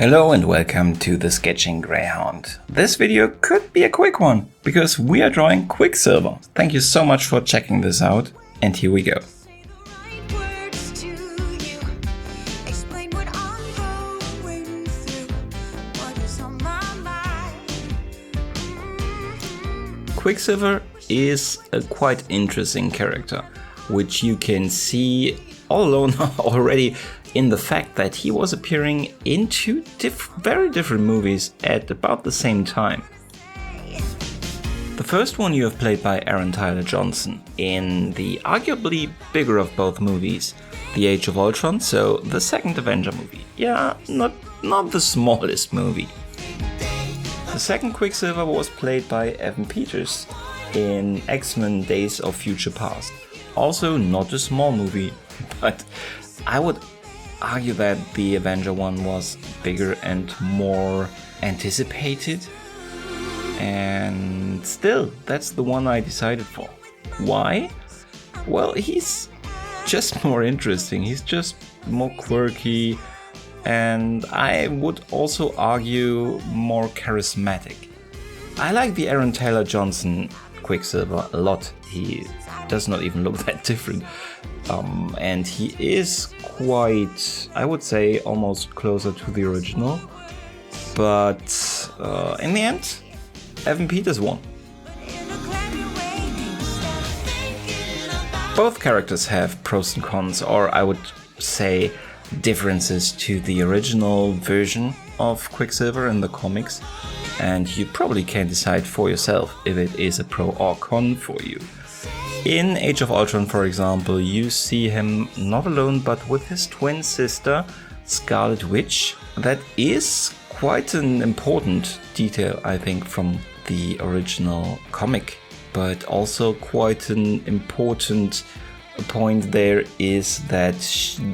Hello and welcome to the Sketching Greyhound. This video could be a quick one because we are drawing Quicksilver. Thank you so much for checking this out, and here we go. Quicksilver is a quite interesting character, which you can see all alone already in the fact that he was appearing in two very different movies at about the same time. The first one you have played by Aaron Tyler Johnson in the arguably bigger of both movies, The Age of Ultron, so the second Avenger movie. Yeah, not the smallest movie. The second Quicksilver was played by Evan Peters in X-Men Days of Future Past. Also not a small movie, but I would argue that the Avenger one was bigger and more anticipated. And still, that's the one I decided for. Why? Well, he's just more interesting. He's just more quirky. And I would also argue more charismatic. I like the Aaron Taylor Johnson Quicksilver a lot. He does not even look that different. And he is quite, I would say, almost closer to the original. But in the end, Evan Peters won. Both characters have pros and cons, or I would say differences to the original version of Quicksilver in the comics. And you probably can decide for yourself if it is a pro or con for you. In Age of Ultron, for example, you see him not alone but with his twin sister, Scarlet Witch. That is quite an important detail, I think, from the original comic. But also quite an important point there is that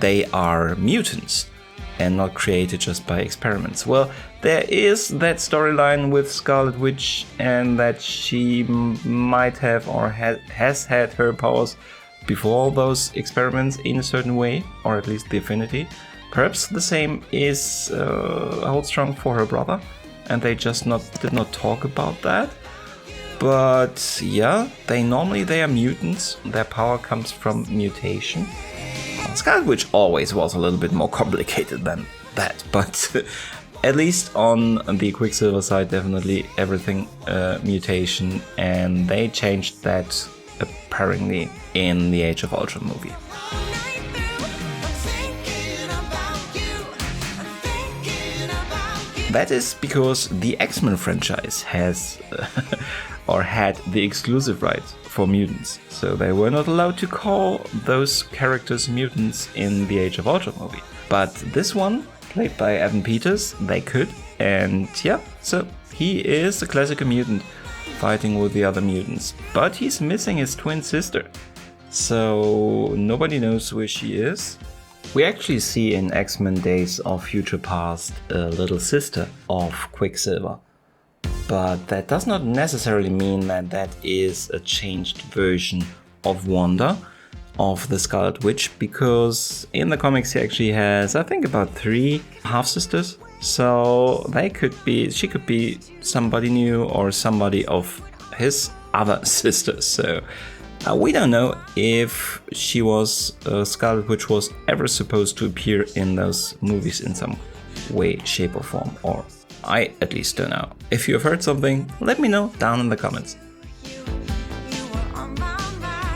they are mutants and not created just by experiments. Well, there is that storyline with Scarlet Witch and that she might have or has had her powers before those experiments in a certain way, or at least the affinity. Perhaps the same is holds strong for her brother, and they just did not talk about that. But yeah, they are mutants. Their power comes from mutation. Scarlet Witch always was a little bit more complicated than that, but at least on the Quicksilver side, definitely everything mutation, and they changed that apparently in the Age of Ultron movie. That is because the X-Men franchise has or had the exclusive rights for mutants, so they were not allowed to call those characters mutants in the Age of Ultron movie. But this one, played by Evan Peters, they could, and yeah, so he is a classical mutant fighting with the other mutants, but he's missing his twin sister, so nobody knows where she is. We actually see in X-Men Days of Future Past a little sister of Quicksilver. But that does not necessarily mean that that is a changed version of Wanda, of the Scarlet Witch, because in the comics he actually has, I think, about 3 half-sisters. So she could be somebody new or somebody of his other sisters. So we don't know if Scarlet Witch was ever supposed to appear in those movies in some way, shape or form, or I at least don't know. If you have heard something, let me know down in the comments.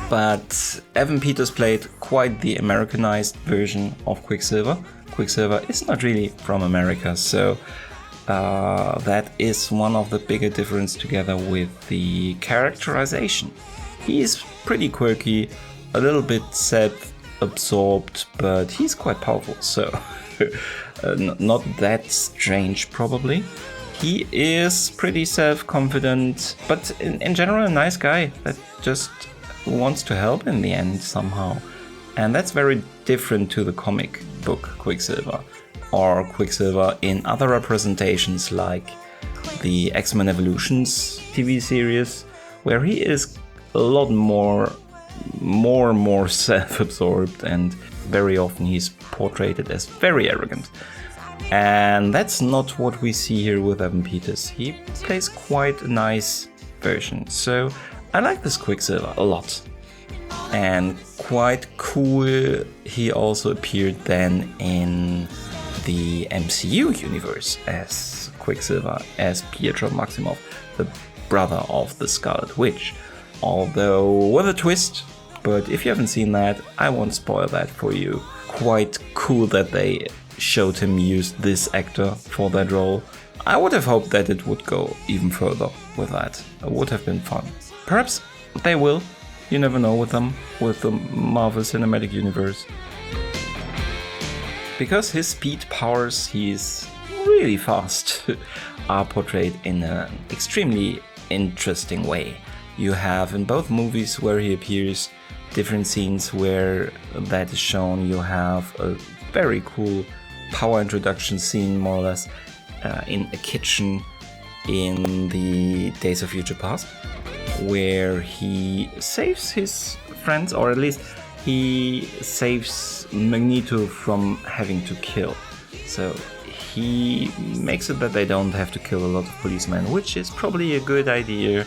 But Evan Peters played quite the Americanized version of Quicksilver. Quicksilver is not really from America, so that is one of the bigger differences together with the characterization. He is pretty quirky, a little bit self-absorbed, but he's quite powerful, so not that strange probably. He is pretty self-confident, but in general a nice guy that just wants to help in the end somehow. And that's very different to the comic book Quicksilver, or Quicksilver in other representations like the X-Men Evolutions TV series, where he is a lot more self-absorbed, and very often he's portrayed as very arrogant. And that's not what we see here with Evan Peters. He plays quite a nice version. So I like this Quicksilver a lot. And quite cool, he also appeared then in the MCU universe as Quicksilver, as Pietro Maximoff, the brother of the Scarlet Witch. Although with a twist, but if you haven't seen that, I won't spoil that for you. Quite cool that they showed him use this actor for that role. I would have hoped that it would go even further with that. It would have been fun. Perhaps they will. You never know with them, with the Marvel Cinematic Universe. Because his speed powers, he's really fast, are portrayed in an extremely interesting way. You have in both movies where he appears different scenes where that is shown. You have a very cool power introduction scene, more or less, in a kitchen in the Days of Future Past, where he saves his friends, or at least he saves Magneto from having to kill. So he makes it that they don't have to kill a lot of policemen, which is probably a good idea,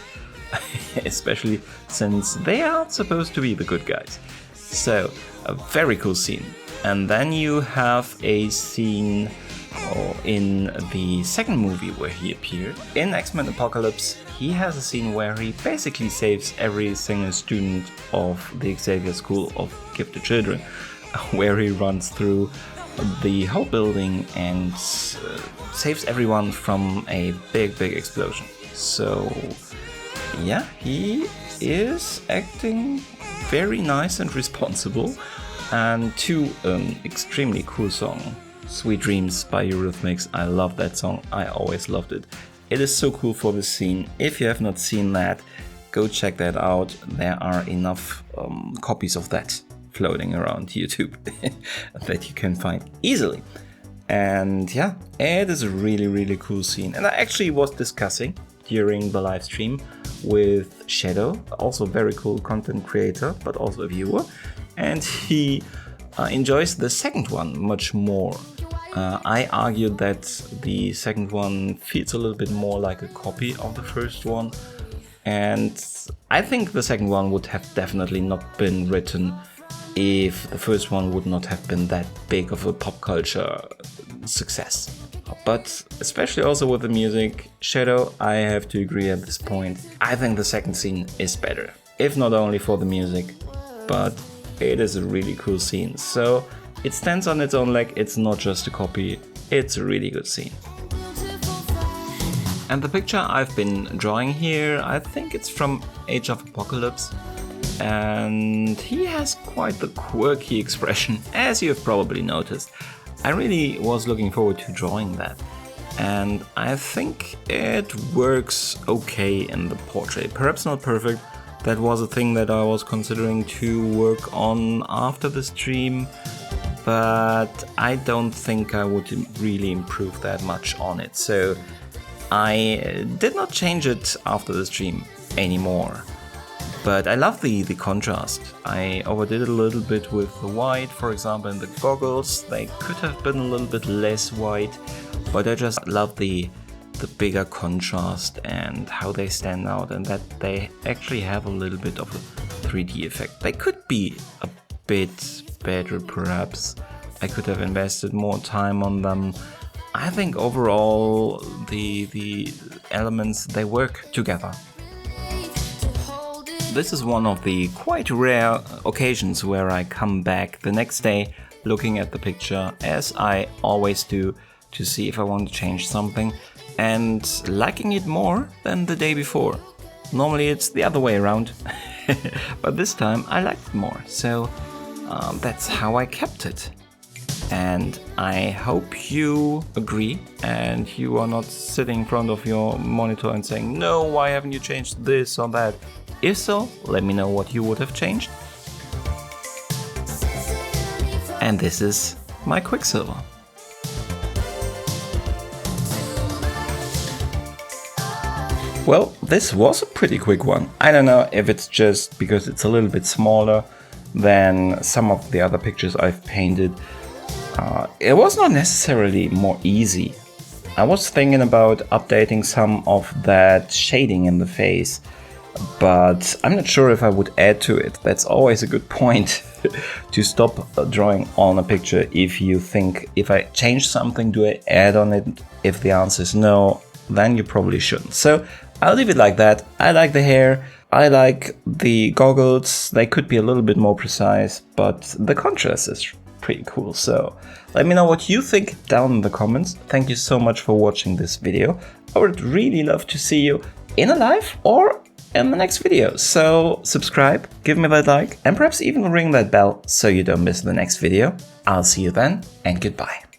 especially since they aren't supposed to be the good guys. So a very cool scene. And then you have a scene in the second movie where he appeared. In X-Men Apocalypse, he has a scene where he basically saves every single student of the Xavier School of Gifted Children, where he runs through the whole building and saves everyone from a big explosion. So yeah, he is acting very nice and responsible. And to an extremely cool song, Sweet Dreams by Eurythmics. I love that song, I always loved it. It is so cool for this scene. If you have not seen that, go check that out. There are enough copies of that floating around YouTube that you can find easily. And yeah, it is a really cool scene. And I actually was discussing during the live stream with Shadow, also very cool content creator, but also a viewer. And he enjoys the second one much more. I argued that the second one feels a little bit more like a copy of the first one. And I think the second one would have definitely not been written if the first one would not have been that big of a pop culture success. But especially also with the music, Shadow, I have to agree at this point. I think the second scene is better. If not only for the music, but it is a really cool scene. So it stands on its own leg, it's not just a copy, it's a really good scene. And the picture I've been drawing here, I think it's from Age of Apocalypse. And he has quite the quirky expression, as you have probably noticed. I really was looking forward to drawing that. And I think it works okay in the portrait. Perhaps not perfect. That was a thing that I was considering to work on after the stream, but I don't think I would really improve that much on it. So I did not change it after the stream anymore. But I love the contrast. I overdid it a little bit with the white, for example, in the goggles. They could have been a little bit less white, but I just love the bigger contrast and how they stand out, and that they actually have a little bit of a 3D effect. They could be a bit better, perhaps. I could have invested more time on them. I think overall the elements, they work together. This is one of the quite rare occasions where I come back the next day looking at the picture, as I always do, to see if I want to change something, and liking it more than the day before. Normally it's the other way around, but this time I liked it more, so that's how I kept it. And I hope you agree and you are not sitting in front of your monitor and saying, no, why haven't you changed this or that? If so, let me know what you would have changed. And this is my Quicksilver. Well, this was a pretty quick one. I don't know if it's just because it's a little bit smaller than some of the other pictures I've painted, It was not necessarily more easy. I was thinking about updating some of that shading in the face, but I'm not sure if I would add to it. That's always a good point to stop drawing on a picture if you think, if I change something, do I add on it? If the answer is no, then you probably shouldn't. So I'll leave it like that. I like the hair, I like the goggles. They could be a little bit more precise, but the contrast is pretty cool. So let me know what you think down in the comments. Thank you so much for watching this video. I would really love to see you in a live or in the next video. So subscribe, give me that like, and perhaps even ring that bell so you don't miss the next video. I'll see you then, and goodbye.